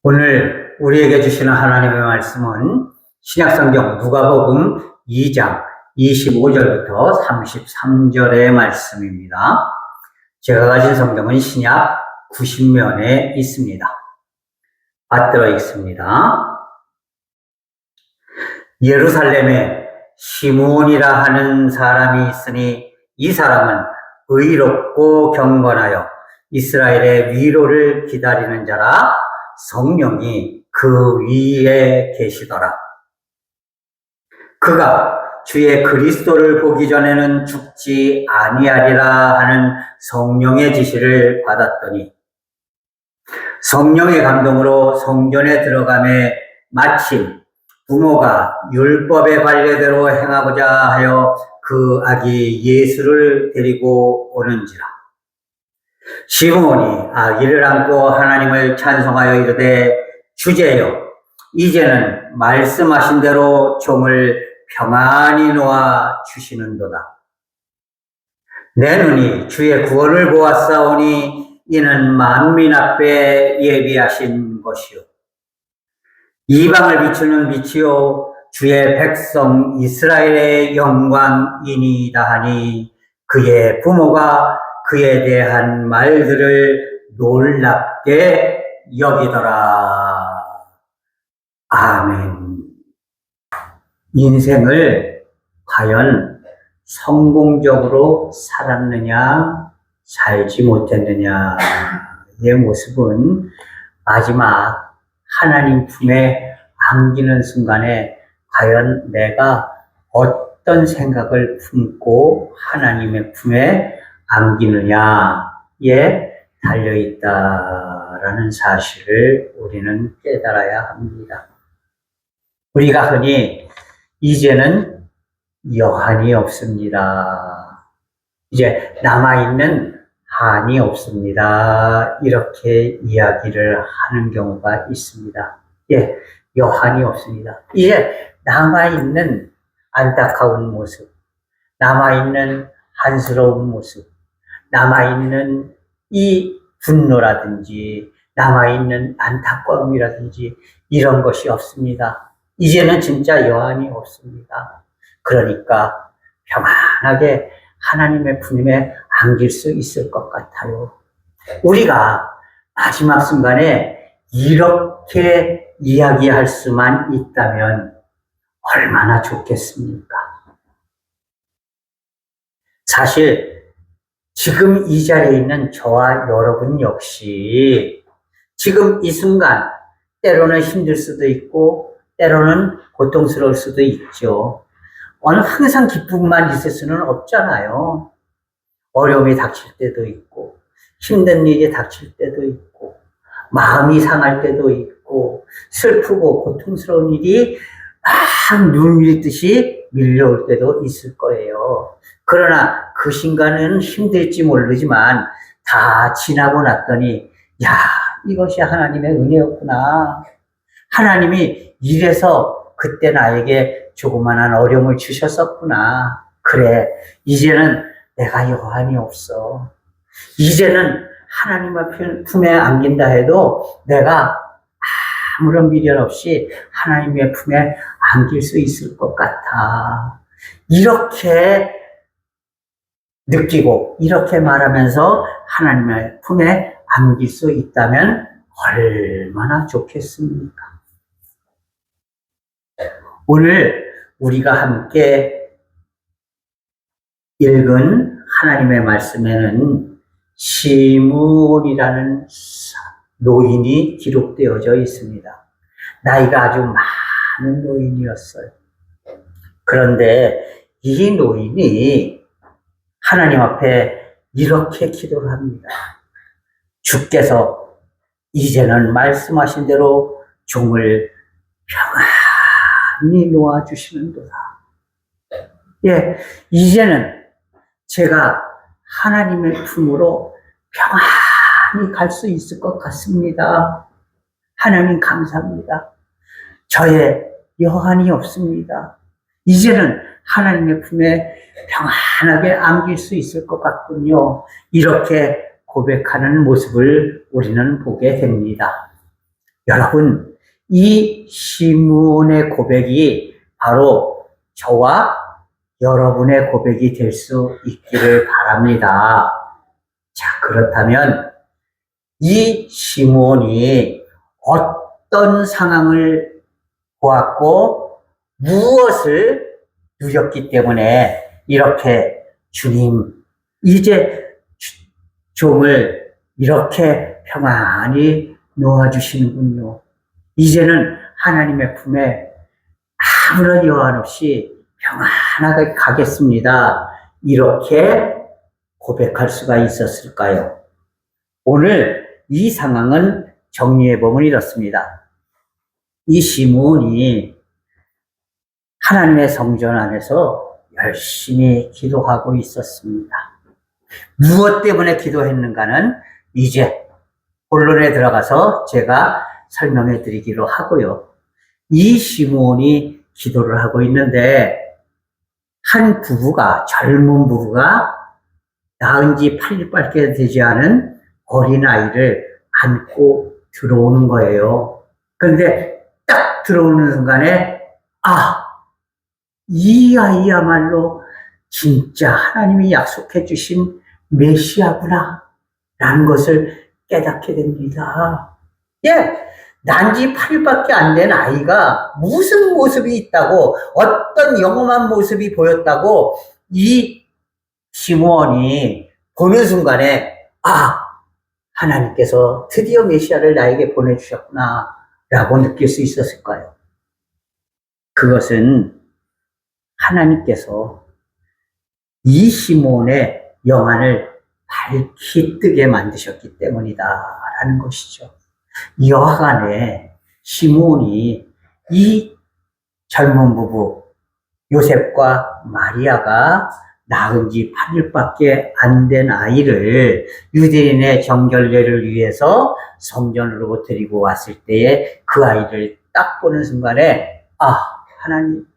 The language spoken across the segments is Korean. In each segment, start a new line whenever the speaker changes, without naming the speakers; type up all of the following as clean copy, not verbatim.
오늘 우리에게 주시는 하나님의 말씀은 신약성경 누가복음 2장 25절부터 33절의 말씀입니다. 제가 가진 성경은 신약 90면에 있습니다. 받들어 읽습니다. 예루살렘에 시므온이라 하는 사람이 있으니 이 사람은 의롭고 경건하여 이스라엘의 위로를 기다리는 자라. 성령이 그 위에 계시더라. 그가 주의 그리스도를 보기 전에는 죽지 아니하리라 하는 성령의 지시를 받았더니 성령의 감동으로 성전에 들어가매 마침 부모가 율법의 관례대로 행하고자 하여 그 아기 예수를 데리고 오는지라. 시므온이 아기를 안고 하나님을 찬송하여 이르되 주제여 이제는 말씀하신 대로 종을 평안히 놓아 주시는도다. 내 눈이 주의 구원을 보았사오니 이는 만민 앞에 예비하신 것이요 이방을 비추는 빛이요 주의 백성 이스라엘의 영광이니이다 하니 그의 부모가 그에 대한 말들을 놀랍게 여기더라. 아멘. 인생을 과연 성공적으로 살았느냐, 살지 못했느냐의 모습은 마지막 하나님 품에 안기는 순간에 과연 내가 어떤 생각을 품고 하나님의 품에 안기느냐에 달려있다라는 사실을 우리는 깨달아야 합니다. 우리가 흔히 이제는 여한이 없습니다. 이제 남아있는 한이 없습니다. 이렇게 이야기를 하는 경우가 있습니다. 예, 여한이 없습니다. 이제 남아있는 안타까운 모습, 남아있는 한스러운 모습, 남아있는 이 분노라든지 남아있는 안타까움이라든지 이런 것이 없습니다. 이제는 진짜 여한이 없습니다. 그러니까 평안하게 하나님의 품에 안길 수 있을 것 같아요. 우리가 마지막 순간에 이렇게 이야기할 수만 있다면 얼마나 좋겠습니까? 사실 지금 이 자리에 있는 저와 여러분 역시 지금 이 순간 때로는 힘들 수도 있고 때로는 고통스러울 수도 있죠. 항상 기쁨만 있을 수는 없잖아요. 어려움이 닥칠 때도 있고 힘든 일이 닥칠 때도 있고 마음이 상할 때도 있고 슬프고 고통스러운 일이 막 눈 밀듯이 밀려올 때도 있을 거예요. 그러나 그 순간은 힘들지 모르지만 다 지나고 났더니 야, 이것이 하나님의 은혜였구나. 하나님이 이래서 그때 나에게 조그만한 어려움을 주셨었구나. 그래, 이제는 내가 여한이 없어. 이제는 하나님의 품에 안긴다 해도 내가 아무런 미련 없이 하나님의 품에 안길 수 있을 것 같아. 이렇게 느끼고 이렇게 말하면서 하나님의 품에 안길 수 있다면 얼마나 좋겠습니까? 오늘 우리가 함께 읽은 하나님의 말씀에는 시므온이라는 노인이 기록되어져 있습니다. 나이가 아주 많은 노인이었어요. 그런데 이 노인이 하나님 앞에 이렇게 기도를 합니다. 주께서 이제는 말씀하신 대로 종을 평안히 놓아주시는도다. 예, 이제는 제가 하나님의 품으로 평안히 갈 수 있을 것 같습니다. 하나님 감사합니다. 저의 여한이 없습니다. 이제는 하나님의 품에 평안하게 안길 수 있을 것 같군요. 이렇게 고백하는 모습을 우리는 보게 됩니다. 여러분, 이 시므온의 고백이 바로 저와 여러분의 고백이 될 수 있기를 바랍니다. 자, 그렇다면 이 시므온이 어떤 상황을 보았고 무엇을 누렸기 때문에 이렇게 주님, 이제 종을 이렇게 평안히 놓아주시는군요. 이제는 하나님의 품에 아무런 여한 없이 평안하게 가겠습니다. 이렇게 고백할 수가 있었을까요? 오늘 이 상황은 정리해보면 이렇습니다. 이 시므온이 하나님의 성전 안에서 열심히 기도하고 있었습니다. 무엇 때문에 기도했는가는 이제 본론에 들어가서 제가 설명해 드리기로 하고요. 이 시므온이 기도를 하고 있는데 한 부부가, 젊은 부부가 낳은 지 8일밖에 되지 않은 어린아이를 안고 들어오는 거예요. 그런데 딱 들어오는 순간에 이 아이야말로 진짜 하나님이 약속해 주신 메시아구나 라는 것을 깨닫게 됩니다. 난 지 8일밖에 안 된 아이가 무슨 모습이 있다고, 어떤 영험한 모습이 보였다고 이 시므온이 보는 순간에 하나님께서 드디어 메시아를 나에게 보내주셨구나 라고 느낄 수 있었을까요? 그것은 하나님께서 이 시므온의 영안을 밝히 뜨게 만드셨기 때문이다 라는 것이죠. 여하간에 시므온이 이 젊은 부부 요셉과 마리아가 낳은 지 8일밖에 안 된 아이를 유대인의 정결례를 위해서 성전으로 데리고 왔을 때에 그 아이를 딱 보는 순간에 하나님,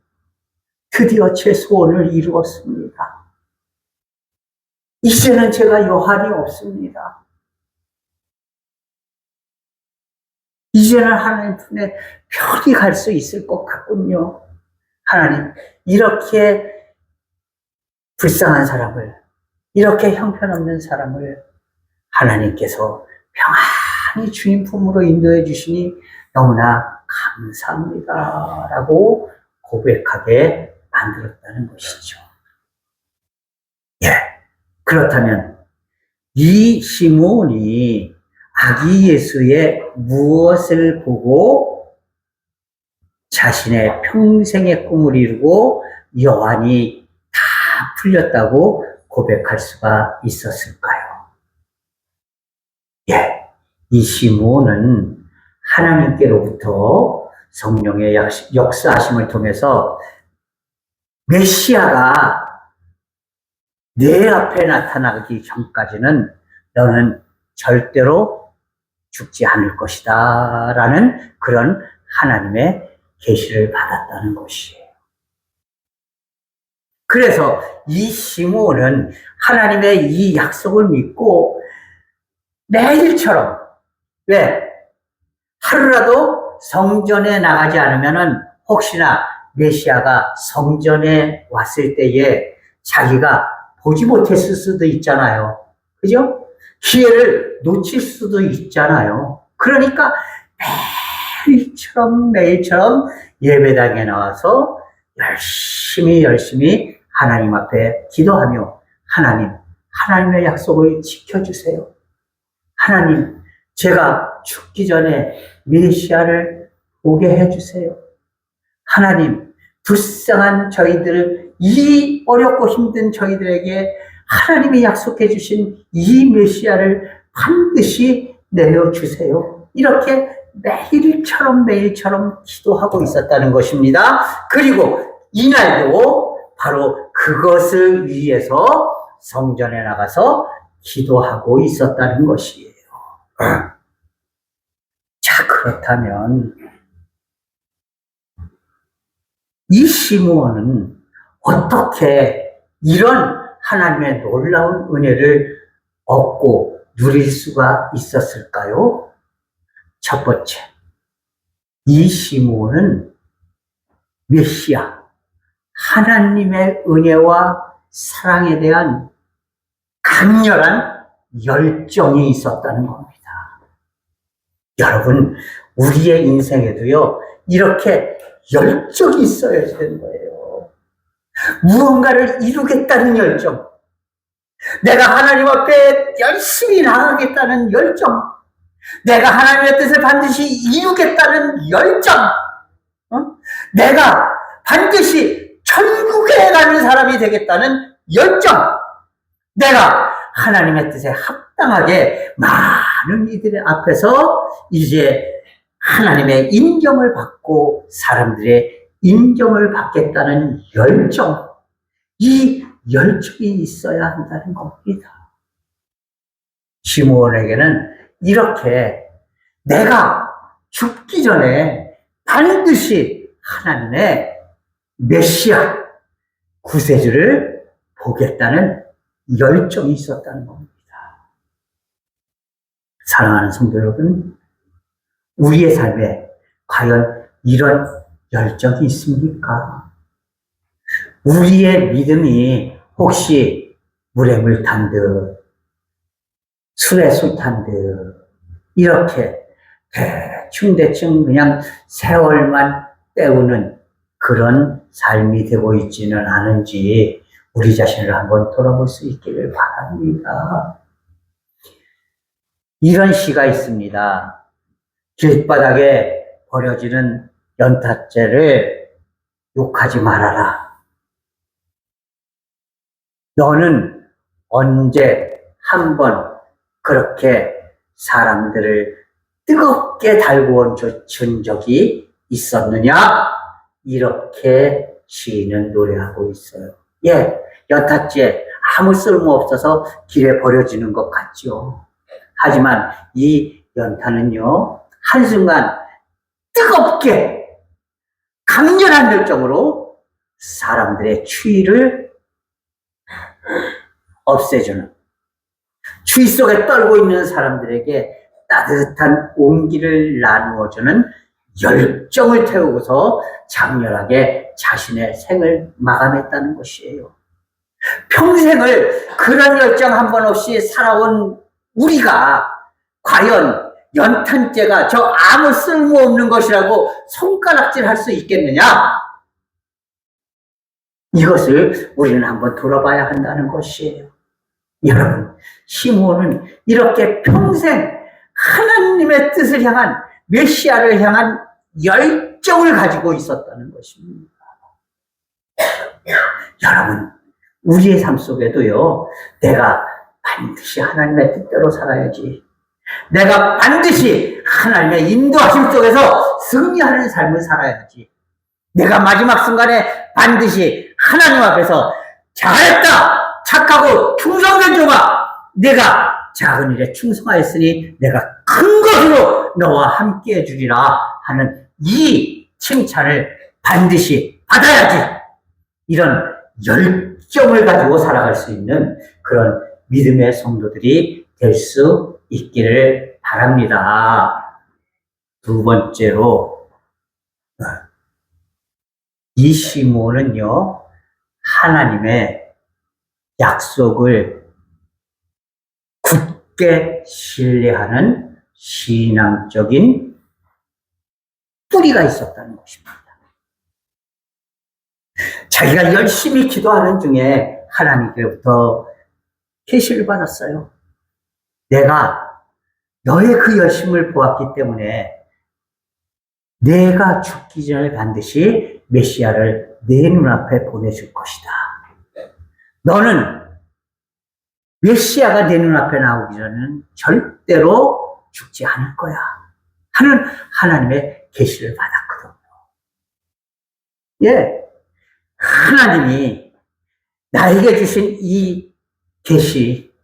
드디어 제 소원을 이루었습니다. 이제는 제가 여한이 없습니다. 이제는 하나님 품에 편히 갈 수 있을 것 같군요. 하나님, 이렇게 불쌍한 사람을, 이렇게 형편없는 사람을 하나님께서 평안히 주님 품으로 인도해 주시니 너무나 감사합니다 라고 고백하게 만들었다는 것이죠. 그렇다면 이 시므온이 아기 예수의 무엇을 보고 자신의 평생의 꿈을 이루고 여한이 다 풀렸다고 고백할 수가 있었을까요? 이 시므온은 하나님께로부터 성령의 역사하심을 통해서 메시아가 내 앞에 나타나기 전까지는 너는 절대로 죽지 않을 것이다 라는 그런 하나님의 계시를 받았다는 것이에요. 그래서 이 시므온은 하나님의 이 약속을 믿고 매일처럼, 하루라도 성전에 나가지 않으면은 혹시나 메시아가 성전에 왔을 때에 자기가 보지 못했을 수도 있잖아요. 그죠? 기회를 놓칠 수도 있잖아요. 그러니까 매일처럼 예배당에 나와서 열심히 하나님 앞에 기도하며 하나님의 약속을 지켜주세요. 하나님, 제가 죽기 전에 메시아를 보게 해주세요. 하나님, 불쌍한 저희들, 이 어렵고 힘든 저희들에게 하나님이 약속해 주신 이 메시아를 반드시 내려주세요. 이렇게 매일처럼 기도하고 있었다는 것입니다. 그리고 이날도 바로 그것을 위해서 성전에 나가서 기도하고 있었다는 것이에요. 자, 그렇다면 이 시므온은 어떻게 이런 하나님의 놀라운 은혜를 얻고 누릴 수가 있었을까요? 첫 번째, 이 시므온은 메시아, 하나님의 은혜와 사랑에 대한 강렬한 열정이 있었다는 겁니다. 여러분, 우리의 인생에도요, 이렇게 열정이 있어야 되는 거예요. 무언가를 이루겠다는 열정, 내가 하나님 앞에 열심히 나가겠다는 열정, 내가 하나님의 뜻을 반드시 이루겠다는 열정, 내가 반드시 천국에 가는 사람이 되겠다는 열정, 내가 하나님의 뜻에 합당하게 많은 이들의 앞에서 이제 하나님의 인정을 받고 사람들의 인정을 받겠다는 열정, 이 열정이 있어야 한다는 겁니다. 시므온에게는 이렇게 내가 죽기 전에 반드시 하나님의 메시아 구세주를 보겠다는 열정이 있었다는 겁니다. 사랑하는 성도 여러분, 우리의 삶에 과연 이런 열정이 있습니까? 우리의 믿음이 혹시 물에 물 탄 듯, 술에 술 탄 듯, 이렇게 대충 그냥 세월만 때우는 그런 삶이 되고 있지는 않은지 우리 자신을 한번 돌아볼 수 있기를 바랍니다. 이런 시가 있습니다. 길바닥에 버려지는 연탄재를 욕하지 말아라. 너는 언제 한번 그렇게 사람들을 뜨겁게 달구어 준 적이 있었느냐? 이렇게 시인은 노래하고 있어요. 예, 연탄재 아무 쓸모 없어서 길에 버려지는 것 같죠. 하지만 이 연탄은요, 한순간 뜨겁게 강렬한 열정으로 사람들의 추위를 없애주는, 추위 속에 떨고 있는 사람들에게 따뜻한 온기를 나누어주는 열정을 태우고서 장렬하게 자신의 생을 마감했다는 것이에요. 평생을 그런 열정 한 번 없이 살아온 우리가 과연 연탄재가 저 아무 쓸모없는 것이라고 손가락질 할 수 있겠느냐? 이것을 우리는 한번 돌아봐야 한다는 것이에요. 여러분, 시므온은 이렇게 평생 하나님의 뜻을 향한, 메시아를 향한 열정을 가지고 있었다는 것입니다. 여러분, 우리의 삶 속에도요, 내가 반드시 하나님의 뜻대로 살아야지, 내가 반드시 하나님의 인도하심 속에서 승리하는 삶을 살아야지, 내가 마지막 순간에 반드시 하나님 앞에서 잘했다, 착하고 충성된 종아, 내가 작은 일에 충성하였으니 내가 큰 것으로 너와 함께 해주리라 하는 이 칭찬을 반드시 받아야지, 이런 열정을 가지고 살아갈 수 있는 그런 믿음의 성도들이 될 수 있기를 바랍니다. 두 번째로, 이 시므온은요, 하나님의 약속을 굳게 신뢰하는 신앙적인 뿌리가 있었다는 것입니다. 자기가 열심히 기도하는 중에 하나님께로부터 계시를 받았어요. 내가 너의 그 열심을 보았기 때문에 내가 죽기 전에 반드시 메시아를 내 눈앞에 보내줄 것이다. 너는 메시아가 내 눈앞에 나오기 전에는 절대로 죽지 않을 거야 하는 하나님의 계시를 받았거든요. 예, 하나님이 나에게 주신 이 계시,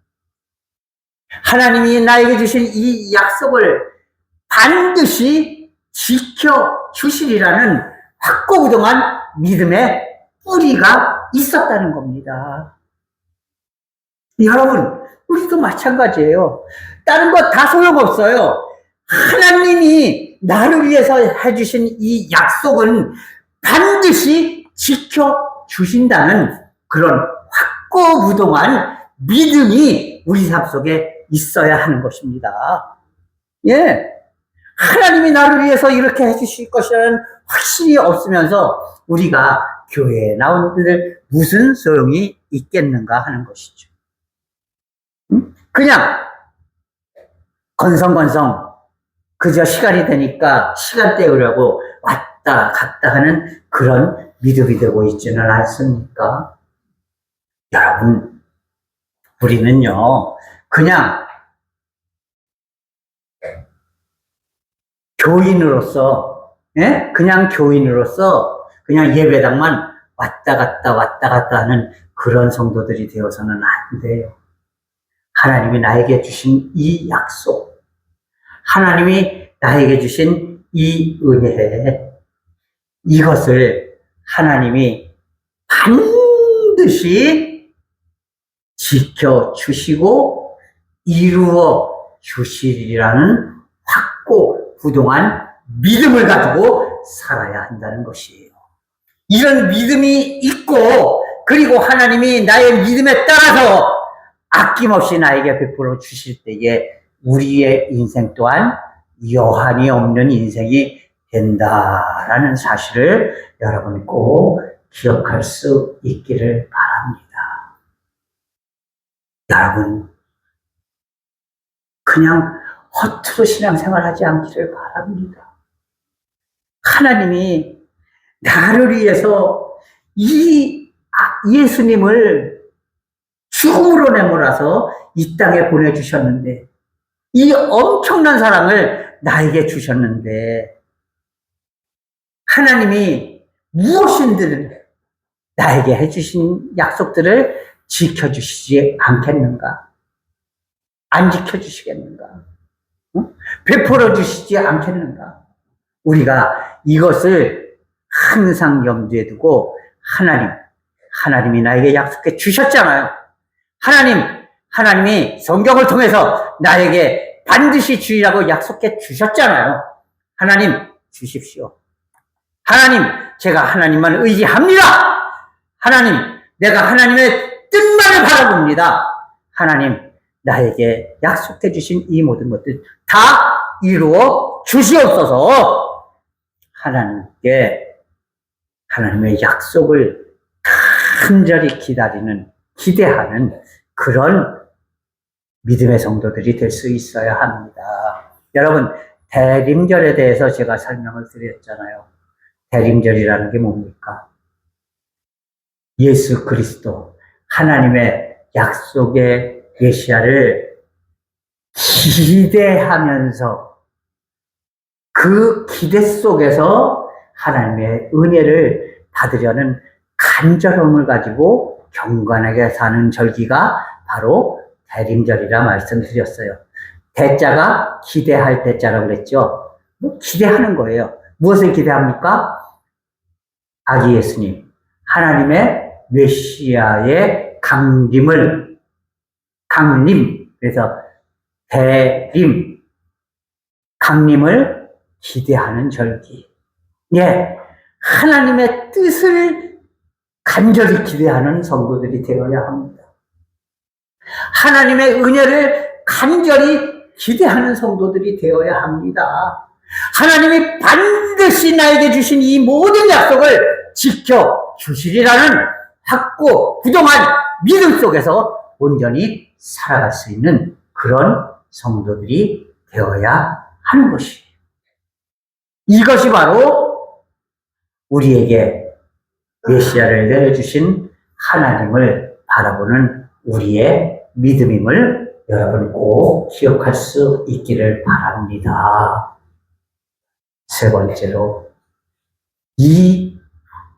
하나님이 나에게 주신 이 약속을 반드시 지켜주시리라는 확고부동한 믿음의 뿌리가 있었다는 겁니다. 여러분, 우리도 마찬가지예요. 다른 거 다 소용없어요. 하나님이 나를 위해서 해주신 이 약속은 반드시 지켜주신다는 그런 확고부동한 믿음이 우리 삶 속에 있어야 하는 것입니다. 예. 하나님이 나를 위해서 이렇게 해주실 것이라는 확신이 없으면서 우리가 교회에 나온들 무슨 소용이 있겠는가 하는 것이죠. 그냥 건성건성 그저 시간이 되니까 시간 때우려고 왔다 갔다 하는 그런 믿음이 되고 있지는 않습니까? 여러분, 우리는요, 그냥 교인으로서, 예? 그냥 교인으로서 그냥 예배당만 왔다 갔다 하는 그런 성도들이 되어서는 안 돼요. 하나님이 나에게 주신 이 약속, 하나님이 나에게 주신 이 은혜, 이것을 하나님이 반드시 지켜주시고 이루어 주시리라는 확고부동한 믿음을 가지고 살아야 한다는 것이에요. 이런 믿음이 있고 그리고 하나님이 나의 믿음에 따라서 아낌없이 나에게 베풀어 주실 때에 우리의 인생 또한 여한이 없는 인생이 된다라는 사실을 여러분 꼭 기억할 수 있기를 바랍니다. 여러분, 그냥 허투루 신앙생활하지 않기를 바랍니다. 하나님이 나를 위해서 이 예수님을 죽음으로 내몰아서 이 땅에 보내주셨는데, 이 엄청난 사랑을 나에게 주셨는데, 하나님이 무엇인들 나에게 해주신 약속들을 지켜주시지 않겠는가? 안 지켜주시겠는가? 베풀어 주시지 않겠는가? 우리가 이것을 항상 염두에 두고 하나님이 나에게 약속해 주셨잖아요. 하나님이 성경을 통해서 나에게 반드시 주리라고 약속해 주셨잖아요. 하나님 주십시오. 하나님, 제가 하나님만 의지합니다. 하나님, 내가 하나님의 뜻만을 바라봅니다. 하나님, 나에게 약속해 주신 이 모든 것들 다 이루어 주시옵소서. 하나님의 약속을 간절히 기대하는 그런 믿음의 성도들이 될 수 있어야 합니다. 여러분, 대림절에 대해서 제가 설명을 드렸잖아요. 대림절이라는 게 뭡니까? 예수 그리스도, 하나님의 약속의 메시아를 기대하면서 그 기대 속에서 하나님의 은혜를 받으려는 간절함을 가지고 경건하게 사는 절기가 바로 대림절이라 말씀드렸어요. 대자가 기대할 대자라고 그랬죠. 기대하는 거예요. 무엇을 기대합니까? 아기 예수님, 하나님의 메시아의 강림, 그래서 대림, 강림을 기대하는 절기. 예, 하나님의 뜻을 간절히 기대하는 성도들이 되어야 합니다. 하나님의 은혜를 간절히 기대하는 성도들이 되어야 합니다. 하나님이 반드시 나에게 주신 이 모든 약속을 지켜주시리라는 확고부동한 믿음 속에서 온전히 살아갈 수 있는 그런 성도들이 되어야 하는 것이에요. 이것이 바로 우리에게 메시아를 내려주신 하나님을 바라보는 우리의 믿음임을 여러분 꼭 기억할 수 있기를 바랍니다. 세 번째로, 이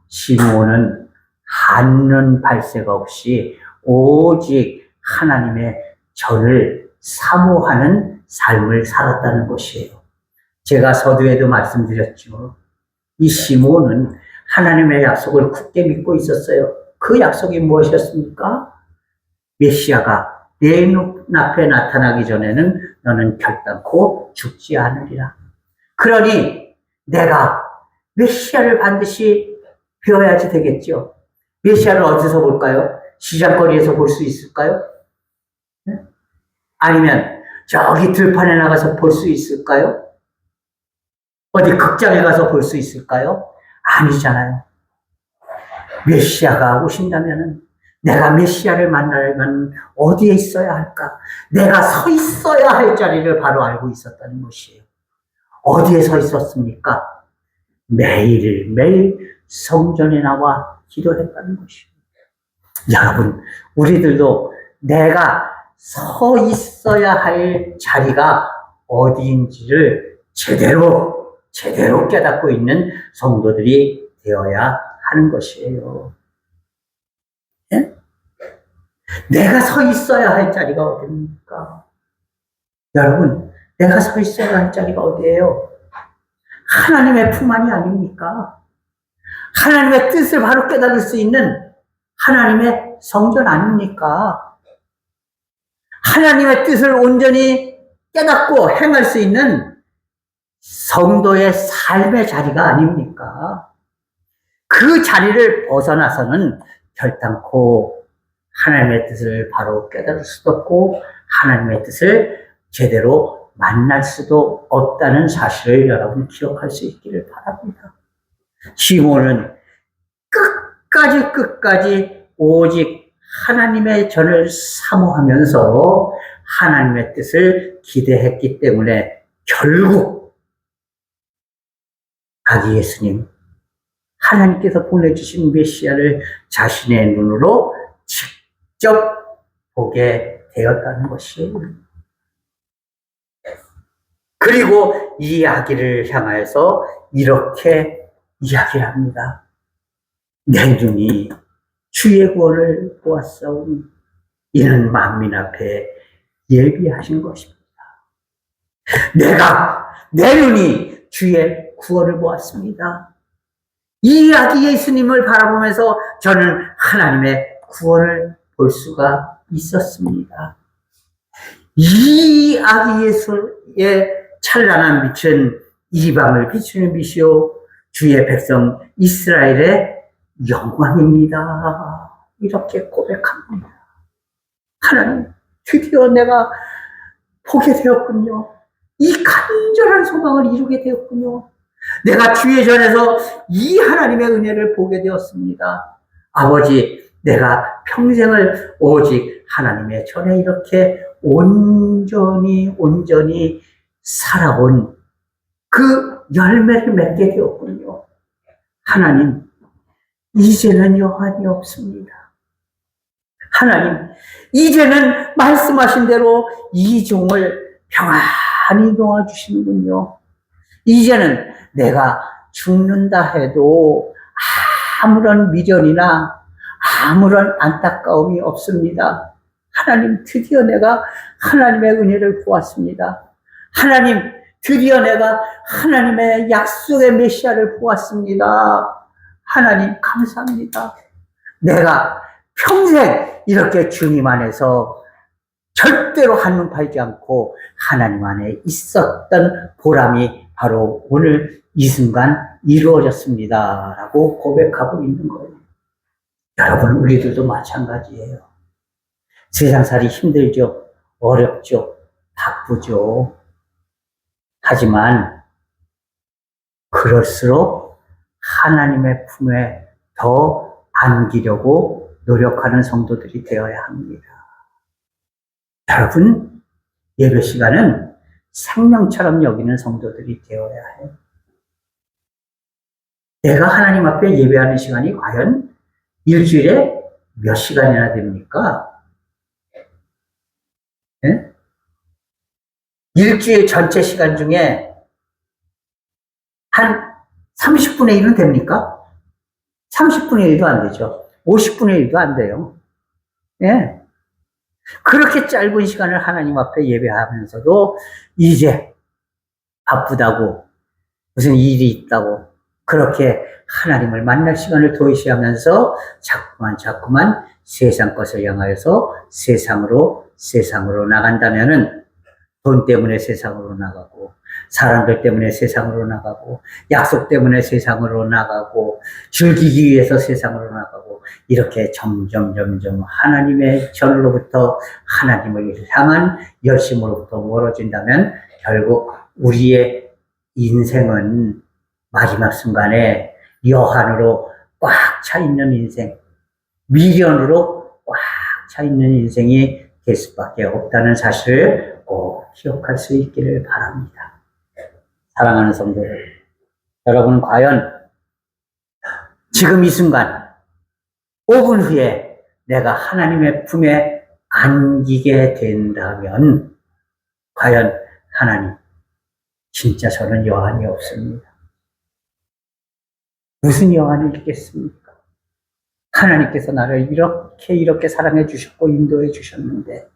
시므온은 한눈 발색 없이 오직 하나님의 저를 사모하는 삶을 살았다는 것이에요. 제가 서두에도 말씀드렸죠. 이 시므온은 하나님의 약속을 굳게 믿고 있었어요. 그 약속이 무엇이었습니까? 메시아가 내 눈앞에 나타나기 전에는 너는 결단코 죽지 않으리라. 그러니 내가 메시아를 반드시 배워야지 되겠죠. 메시아를 어디서 볼까요? 시장거리에서 볼 수 있을까요? 아니면 저기 들판에 나가서 볼 수 있을까요? 어디 극장에 가서 볼 수 있을까요? 아니잖아요. 메시아가 오신다면 내가 메시아를 만나려면 어디에 있어야 할까? 내가 서 있어야 할 자리를 바로 알고 있었다는 것이에요. 어디에 서 있었습니까? 매일매일 성전에 나와 기도했다는 것이에요. 여러분, 우리들도 내가 서 있어야 할 자리가 어디인지를 제대로 깨닫고 있는 성도들이 되어야 하는 것이에요. 예? 내가 서 있어야 할 자리가 어디입니까? 여러분, 내가 서 있어야 할 자리가 어디예요? 하나님의 품 안이 아닙니까? 하나님의 뜻을 바로 깨달을 수 있는 하나님의 성전 아닙니까? 하나님의 뜻을 온전히 깨닫고 행할 수 있는 성도의 삶의 자리가 아닙니까? 그 자리를 벗어나서는 결단코 하나님의 뜻을 바로 깨달을 수도 없고 하나님의 뜻을 제대로 만날 수도 없다는 사실을 여러분 기억할 수 있기를 바랍니다. 시몬은 끝까지 오직 하나님의 전을 사모하면서 하나님의 뜻을 기대했기 때문에 결국 아기 예수님, 하나님께서 보내주신 메시아를 자신의 눈으로 직접 보게 되었다는 것이에요. 그리고 이 아기를 향하여서 이렇게 이야기합니다. 내 눈이 주의 구원을 보았사오니 이는 만민 앞에 예비하신 것입니다. 내 눈이 주의 구원을 보았습니다. 이 아기 예수님을 바라보면서 저는 하나님의 구원을 볼 수가 있었습니다. 이 아기 예수의 찬란한 빛은 이방을 비추는 빛이요 주의 백성 이스라엘의 영광입니다. 이렇게 고백합니다. 하나님, 드디어 내가 보게 되었군요. 이 간절한 소망을 이루게 되었군요. 내가 주의 전에서 이 하나님의 은혜를 보게 되었습니다. 아버지, 내가 평생을 오직 하나님의 전에 이렇게 온전히 살아온 그 열매를 맺게 되었군요. 하나님, 이제는 여한이 없습니다. 하나님, 이제는 말씀하신 대로 이 종을 평안히 놓아주시는군요. 이제는 내가 죽는다 해도 아무런 미련이나 아무런 안타까움이 없습니다. 하나님, 드디어 내가 하나님의 은혜를 보았습니다. 하나님, 드디어 내가 하나님의 약속의 메시아를 보았습니다. 하나님, 감사합니다. 내가 평생 이렇게 주님 안에서 절대로 한눈 팔지 않고 하나님 안에 있었던 보람이 바로 오늘 이 순간 이루어졌습니다. 라고 고백하고 있는 거예요. 여러분, 우리들도 마찬가지예요. 세상살이 힘들죠. 어렵죠. 바쁘죠. 하지만 그럴수록 하나님의 품에 더 안기려고 노력하는 성도들이 되어야 합니다. 여러분, 예배 시간은 생명처럼 여기는 성도들이 되어야 해요. 내가 하나님 앞에 예배하는 시간이 과연 일주일에 몇 시간이나 됩니까? 네? 일주일 전체 시간 중에 한 30분의 1은 됩니까? 30분의 1도 안 되죠. 50분의 1도 안 돼요. 예. 그렇게 짧은 시간을 하나님 앞에 예배하면서도 이제 바쁘다고 무슨 일이 있다고 그렇게 하나님을 만날 시간을 도외시하면서 자꾸만 세상 것을 향하여서 세상으로 나간다면은 돈 때문에 세상으로 나가고 사람들 때문에 세상으로 나가고, 약속 때문에 세상으로 나가고, 즐기기 위해서 세상으로 나가고, 이렇게 점점 하나님의 전으로부터 하나님을 향한 열심으로부터 멀어진다면 결국 우리의 인생은 마지막 순간에 여한으로 꽉 차 있는 인생, 미련으로 꽉 차 있는 인생이 될 수밖에 없다는 사실을 꼭 기억할 수 있기를 바랍니다. 사랑하는 성도들, 여러분 과연 지금 이 순간 5분 후에 내가 하나님의 품에 안기게 된다면 과연 하나님, 진짜 저는 여한이 없습니다. 무슨 여한이 있겠습니까? 하나님께서 나를 이렇게 사랑해 주셨고 인도해 주셨는데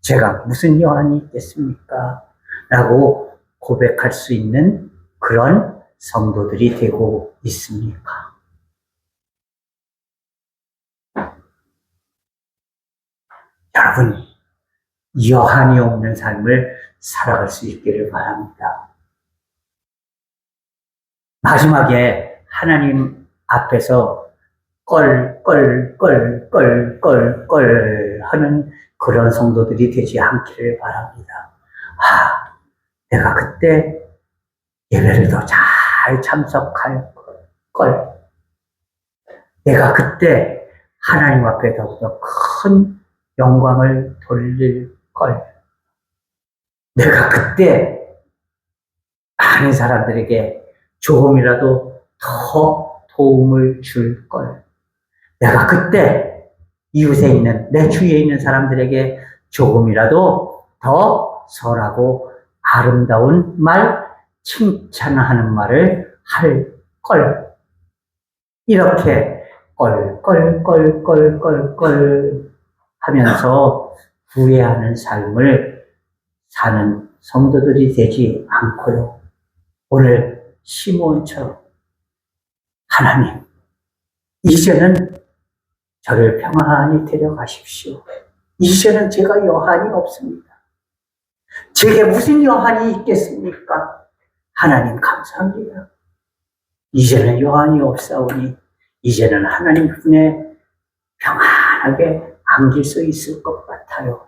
제가 무슨 여한이 있겠습니까? 라고 고백할 수 있는 그런 성도들이 되고 있습니까? 여러분, 여한이 없는 삶을 살아갈 수 있기를 바랍니다. 마지막에 하나님 앞에서 껄 하는 그런 성도들이 되지 않기를 바랍니다. 내가 그때 예배를 더 잘 참석할 걸. 내가 그때 하나님 앞에 더욱더 큰 영광을 돌릴 걸. 내가 그때 많은 사람들에게 조금이라도 더 도움을 줄 걸. 내가 그때 이웃에 있는, 내 주위에 있는 사람들에게 조금이라도 더 선하고 아름다운 말, 칭찬하는 말을 할 걸. 이렇게 껄 하면서 후회하는 삶을 사는 성도들이 되지 않고요. 오늘 시므온처럼 하나님, 이제는 저를 평안히 데려가십시오. 이제는 제가 여한이 없습니다. 제게 무슨 여한이 있겠습니까? 하나님 감사합니다. 이제는 여한이 없사오니 이제는 하나님 품에 평안하게 안길 수 있을 것 같아요.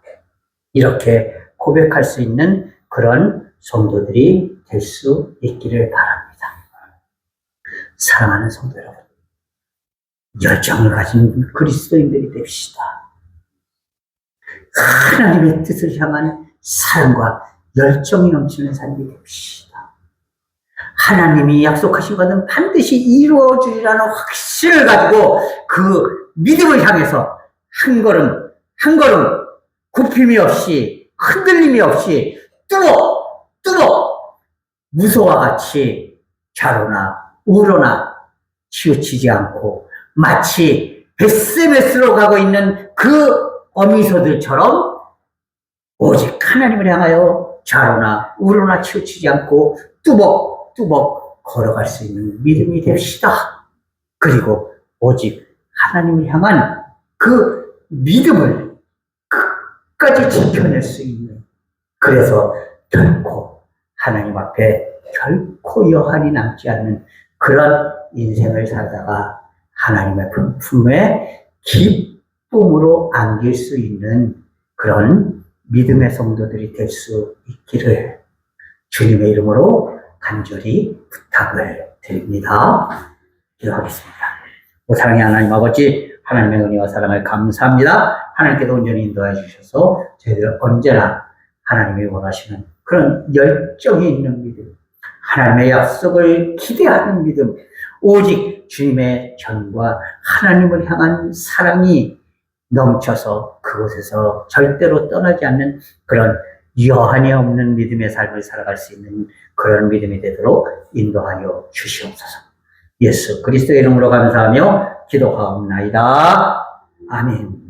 이렇게 고백할 수 있는 그런 성도들이 될 수 있기를 바랍니다. 사랑하는 성도 여러분, 열정을 가진 그리스도인들이 됩시다. 하나님의 뜻을 향한 사랑과 열정이 넘치는 삶이 됩시다. 하나님이 약속하신 것은 반드시 이루어지리라는 확신을 가지고 그 믿음을 향해서 한 걸음 굽힘이 없이 흔들림이 없이 뚜벅 무소와 같이 좌로나 우로나 치우치지 않고 마치 벳세메스로 가고 있는 그 어미소들처럼 오직 하나님을 향하여 좌로나 우로나 치우치지 않고 뚜벅 걸어갈 수 있는 믿음이 됩시다. 그리고 오직 하나님을 향한 그 믿음을 끝까지 지켜낼 수 있는, 그래서 결코 하나님 앞에 결코 여한이 남지 않는 그런 인생을 살다가 하나님의 품에 기쁨으로 안길 수 있는 그런 믿음의 성도들이 될 수 있기를 주님의 이름으로 간절히 부탁을 드립니다. 기도하겠습니다. 사랑의 하나님 아버지, 하나님의 은혜와 사랑을 감사합니다. 하나님께서 온전히 인도해 주셔서 저희들 언제나 하나님이 원하시는 그런 열정이 있는 믿음, 하나님의 약속을 기대하는 믿음, 오직 주님의 전과 하나님을 향한 사랑이 넘쳐서 그곳에서 절대로 떠나지 않는 그런 여한이 없는 믿음의 삶을 살아갈 수 있는 그런 믿음이 되도록 인도하여 주시옵소서. 예수 그리스도의 이름으로 감사하며 기도하옵나이다. 아멘.